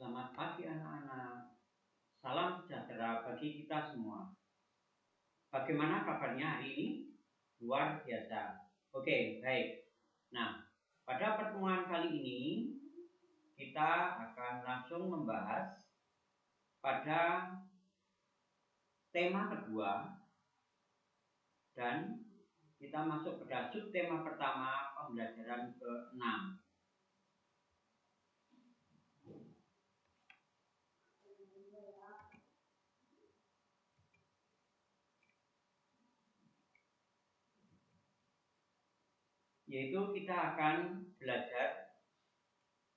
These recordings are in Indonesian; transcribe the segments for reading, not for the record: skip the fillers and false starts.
Selamat pagi anak-anak. Salam sejahtera bagi kita semua. Bagaimana kabarnya hari ini? Luar biasa. Oke, baik. Nah, pada pertemuan kali ini kita akan langsung membahas pada tema kedua dan kita masuk pada subtema pertama pembelajaran ke-6. Yaitu kita akan belajar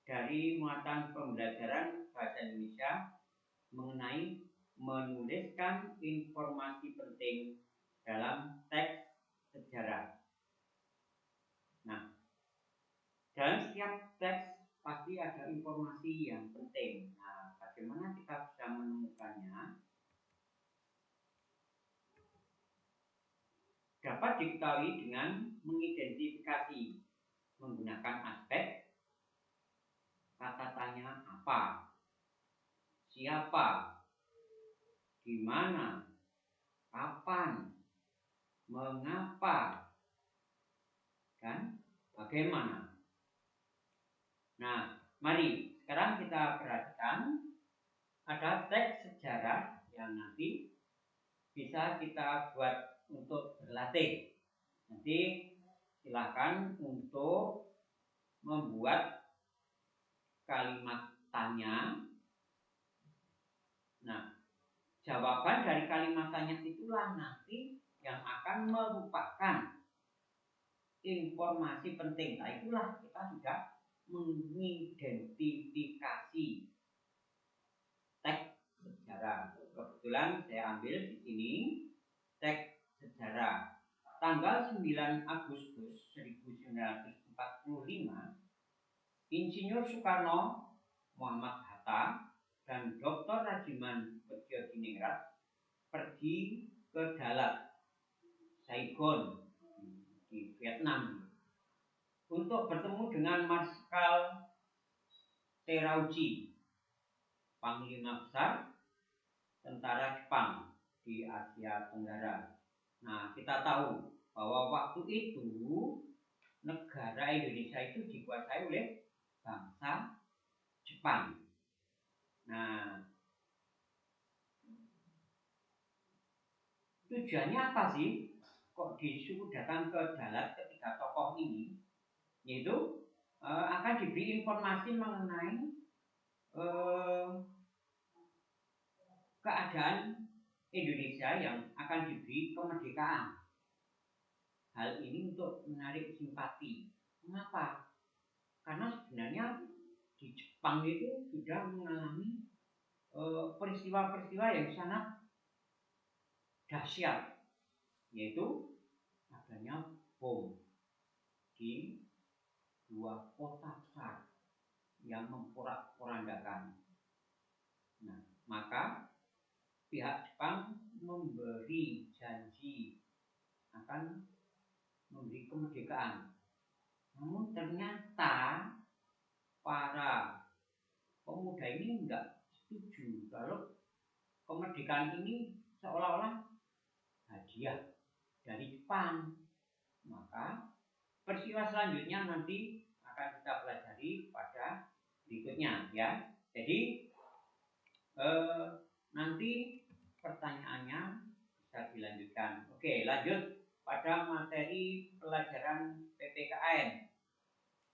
dari muatan pembelajaran bahasa Indonesia mengenai menuliskan informasi penting dalam teks sejarah. Nah, dalam setiap teks pasti ada informasi yang penting. Nah, bagaimana kita bisa menemukannya? Dapat diketahui dengan mengidentifikasi menggunakan aspek kata tanya apa, siapa, di mana, kapan, mengapa, dan bagaimana. Nah, mari sekarang kita perhatikan ada teks sejarah yang nanti bisa kita buat untuk berlatih. Nanti silakan untuk membuat kalimat tanya. Nah, jawaban dari kalimat tanya itulah nanti yang akan merupakan informasi penting. Nah, itulah kita sudah mengidentifikasi teks sejarah. Kebetulan saya ambil di sini teks sejarah tanggal 9 Agustus 1945. Insinyur Soekarno, Muhammad Hatta, dan Dr. Rajiman Weddiodiningrat pergi ke Dalat, Saigon di Vietnam untuk bertemu dengan Marskal Terauchi, Panglima Besar tentara Jepang di Asia Tenggara. Nah, kita tahu bahwa waktu itu negara Indonesia itu dikuasai oleh bangsa Jepang. Nah, tujuannya apa sih? Kok disuruh datang ke Dalat ketiga tokoh ini? Yaitu akan diberi informasi mengenai keadaan Indonesia yang akan diberi kemerdekaan. Hal ini untuk menarik simpati. Mengapa? Karena sebenarnya di Jepang itu sudah mengalami peristiwa-peristiwa yang sangat dahsyat, yaitu adanya bom di dua kota besar yang memporak-porandakan. Nah, maka pihak Jepang memberi janji akan memberi kemerdekaan. Namun ternyata para pemuda ini enggak setuju kalau kemerdekaan ini seolah-olah hadiah dari Jepang. Maka peristiwa selanjutnya nanti akan kita pelajari pada berikutnya, ya. Jadi nanti pertanyaannya bisa dilanjutkan. Oke, lanjut pada materi pelajaran PPKN,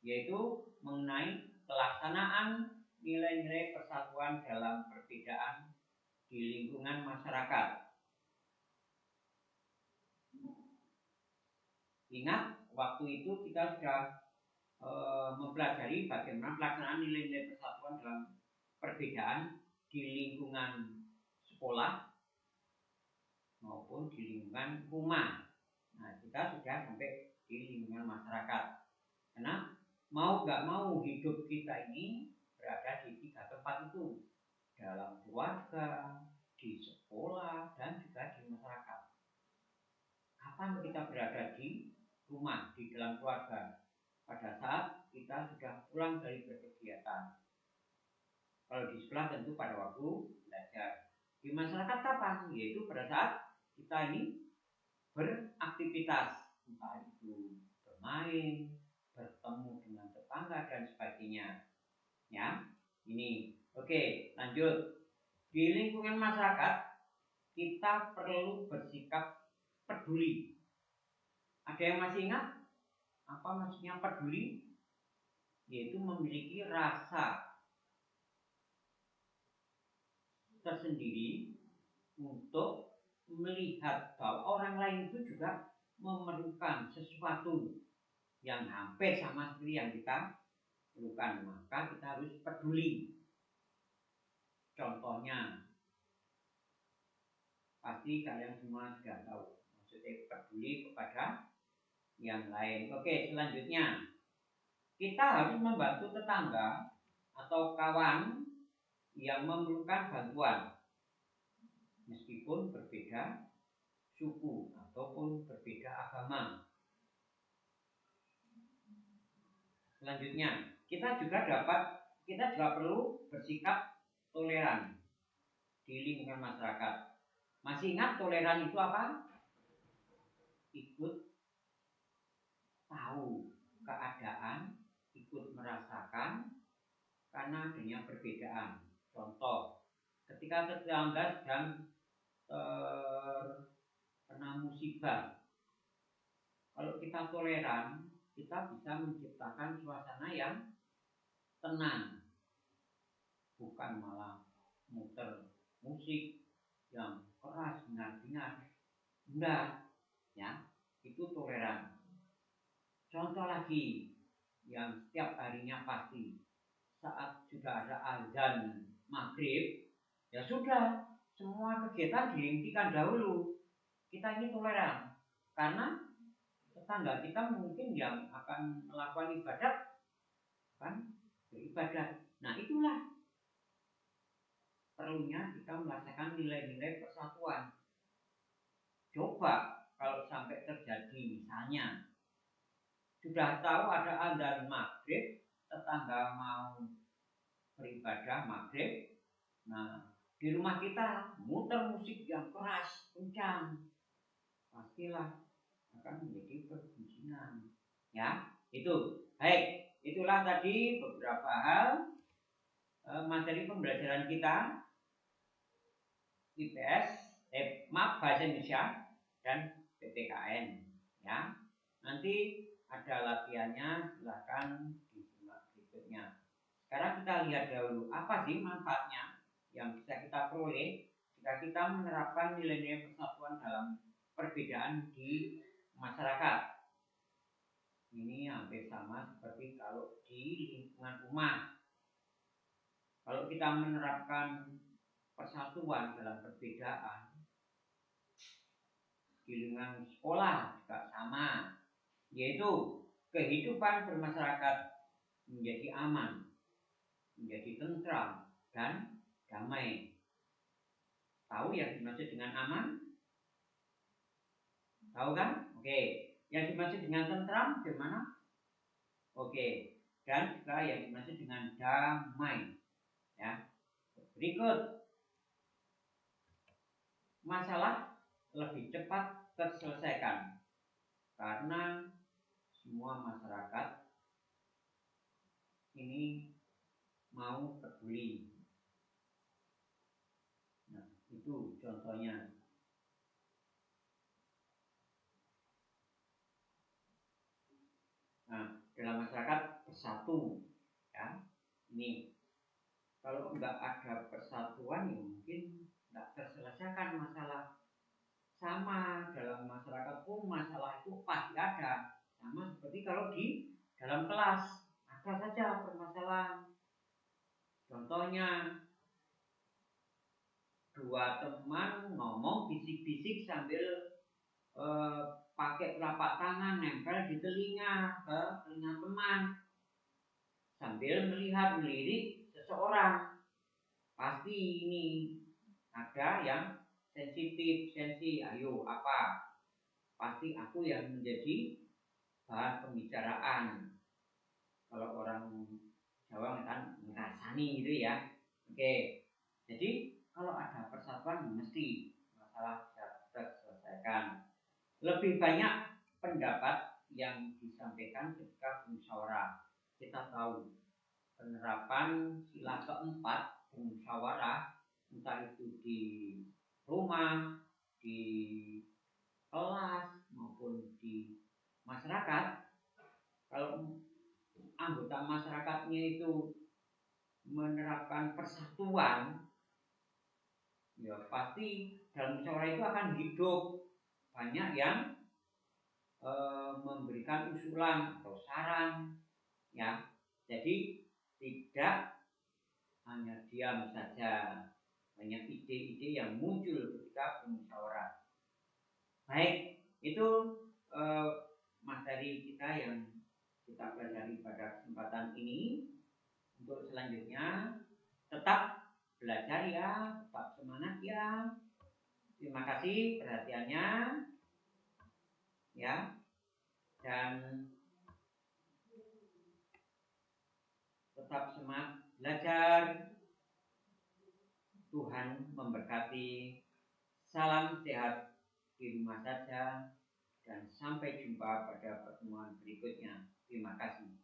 yaitu mengenai pelaksanaan nilai-nilai persatuan dalam perbedaan di lingkungan masyarakat. Ingat, waktu itu kita sudah mempelajari bagaimana pelaksanaan nilai-nilai persatuan dalam perbedaan di lingkungan sekolah maupun di lingkungan rumah. Nah, kita sudah sampai di lingkungan masyarakat. Karena mau gak mau hidup kita ini berada di tiga tempat itu, dalam keluarga, di sekolah, dan juga di masyarakat. Kapan kita berada di rumah, di dalam keluarga? Pada saat kita sudah pulang dari berkegiatan. Kalau di sekolah tentu pada waktu belajar. Di masyarakat kapan? Yaitu pada saat kita ini beraktivitas, entah itu bermain, bertemu dengan tetangga dan sebagainya. Ya, ini. Oke, lanjut. Di lingkungan masyarakat kita perlu bersikap peduli. Ada yang masih ingat apa maksudnya peduli? Yaitu memiliki rasa tersendiri untuk melihat bahwa orang lain itu juga memerlukan sesuatu yang hampir sama seperti yang kita perlukan, maka kita harus peduli. Contohnya, pasti kalian semua sudah tahu maksudnya peduli kepada yang lain. Oke, selanjutnya kita harus membantu tetangga atau kawan yang memerlukan bantuan meskipun berbeda suku ataupun berbeda agama. Selanjutnya, kita juga perlu bersikap toleran di lingkungan masyarakat. Masih ingat toleran itu apa? Ikut tahu keadaan, ikut merasakan karena adanya perbedaan. Contoh, ketika tetangga sedang terkena musibah, kalau kita toleran, kita bisa menciptakan suasana yang tenang, bukan malah muter musik yang keras benar-benar. Enggak, ya, itu toleran. Contoh lagi yang setiap harinya pasti saat sudah ada azan maghrib, ya sudah semua kegiatan dihentikan dahulu. Kita ini toleran karena tetangga kita mungkin yang akan melakukan ibadat kan beribadat. Nah itulah perlunya kita merasakan nilai-nilai persatuan. Coba kalau sampai terjadi misalnya sudah tahu ada azan maghrib, tetangga mau beribadah maghrib, nah di rumah kita muter musik yang keras, kencang, pastilah akan menjadi perbucinan. Ya, itu. Baik, itulah tadi beberapa hal materi pembelajaran kita IPS, bahasa Indonesia dan PPKN. Ya, nanti ada latihannya, silahkan disimak berikutnya. Sekarang kita lihat dahulu apa sih manfaatnya yang bisa kita peroleh jika kita menerapkan nilai-nilai persatuan dalam perbedaan di masyarakat. Ini hampir sama seperti kalau di lingkungan rumah. Kalau kita menerapkan persatuan dalam perbedaan di lingkungan sekolah juga sama, yaitu kehidupan bermasyarakat menjadi aman, menjadi tentram dan damai. Tahu yang dimaksud dengan aman? Tahu kan? Oke. Yang dimaksud dengan tentram gimana? Oke. Dan juga yang dimaksud dengan damai. Ya. Berikut. Masalah lebih cepat terselesaikan karena semua masyarakat ini mau peduli. Nah, itu contohnya. Nah, dalam masyarakat bersatu, ya. Ini kalau nggak ada persatuan, ya mungkin nggak terselesaikan masalah. Sama dalam masyarakat pun masalah itu pasti ada. Sama seperti kalau di dalam kelas ada saja permasalahan. Contohnya dua teman ngomong bisik-bisik sambil pakai telapak tangan nempel di telinga ke telinga teman sambil melirik seseorang. Pasti ini ada yang sensi. Ayo apa? Pasti aku yang menjadi bahan pembicaraan. Kalau orang Jawa kan ngerasani gitu ya. Oke, jadi kalau ada persatuan mesti masalah bisa terselesaikan. Lebih banyak pendapat yang disampaikan ketika bermusyawarah. Kita tahu penerapan sila keempat bermusyawarah, entah itu di rumah, di kelas maupun di masyarakat. Kalau anggota masyarakatnya itu menerapkan persatuan, ya pasti dalam musyawarah itu akan hidup. Banyak yang memberikan usulan atau saran, ya. Jadi tidak hanya diam saja, banyak ide-ide yang muncul ketika bermusyawarah. Baik, itu materi kita yang kita pelajari pada kesempatan ini. Untuk selanjutnya tetap belajar ya, tetap semangat ya. Terima kasih perhatiannya ya, dan tetap semangat belajar. Tuhan memberkati. Salam sehat di rumah saja dan sampai jumpa pada pertemuan berikutnya. Terima kasih.